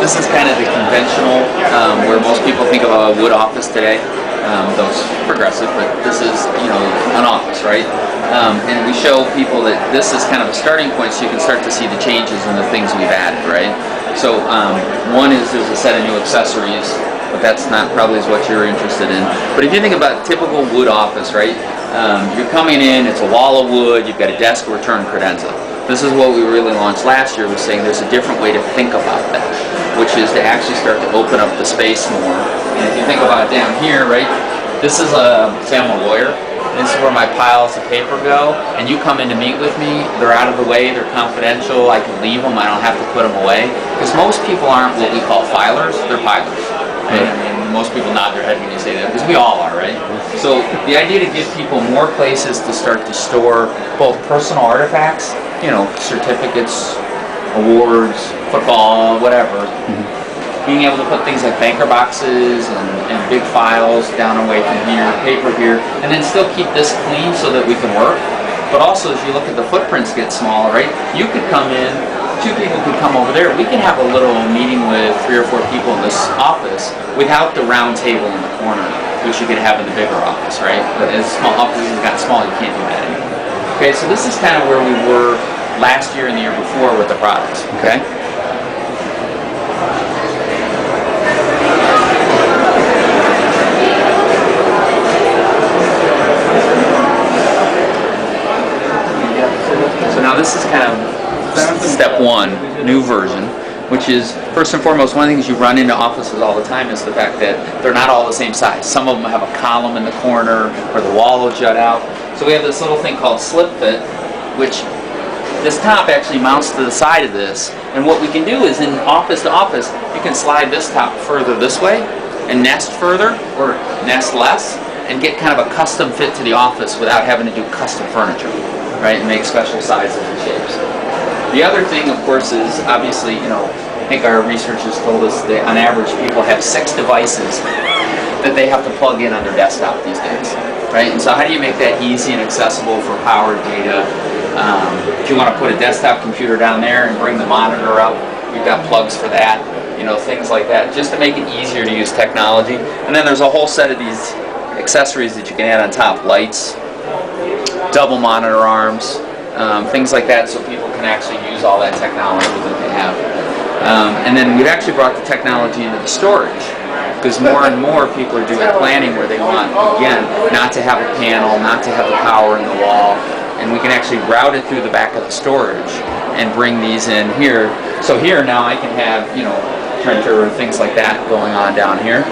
This is kind of the conventional, where most people think of a wood office today. Those progressive, but this is, you know, an office, right? And we show people that this is kind of a starting point, so you can start to see the changes and the things we've added, right? So one is there's a set of new accessories, but that's not probably what you're interested in. But if you think about a typical wood office, right? You're coming in, it's a wall of wood, you've got a desk, return credenza. This is what we really launched last year, was saying there's a different way to think about that, which is to actually start to open up the space more. And if you think about it down here, right, this is say I'm a lawyer, this is where my piles of paper go, and you come in to meet with me, they're out of the way, they're confidential, I can leave them, I don't have to put them away. Because most people aren't what we call filers, they're pilers. Right? I mean, most people nod their head when you say that, because we all are, right? So the idea to give people more places to start to store both personal artifacts, you know, certificates, awards, football, whatever. Being able to put things like banker boxes and big files down away from here, paper here, and then still keep this clean so that we can work. But also, as you look at the footprints get smaller, right? You could come in, two people could come over there. We can have a little meeting with 3 or 4 people in this office without the round table in the corner, which you could have in the bigger office, right? But as small offices have gotten small, you can't do that anymore. Okay, so this is kind of where we were last year and the year before with the products, okay? So now this is kind of step one, new version, which is, first and foremost, one of the things you run into offices all the time is the fact that they're not all the same size. Some of them have a column in the corner, or the wall will jut out. So we have this little thing called slip fit, which this top actually mounts to the side of this. And what we can do is, in office to office, you can slide this top further this way, and nest further, or nest less, and get kind of a custom fit to the office without having to do custom furniture, right, and make special sizes and shapes. The other thing, of course, is obviously, you know, I think our researchers told us that on average people have 6 devices that they have to plug in on their desktop these days, right? And so how do you make that easy and accessible for power data? If you want to put a desktop computer down there and bring the monitor up, we've got plugs for that, you know, things like that, just to make it easier to use technology. And then there's a whole set of these accessories that you can add on top, lights, double monitor arms, things like that, so people can actually use all that technology that they have. And then we've actually brought the technology into the storage, because more and more people are doing planning where they want, again, not to have a panel, not to have the power in the wall, and we can actually route it through the back of the storage and bring these in here. So here now I can have, you know, printer or things like that going on down here.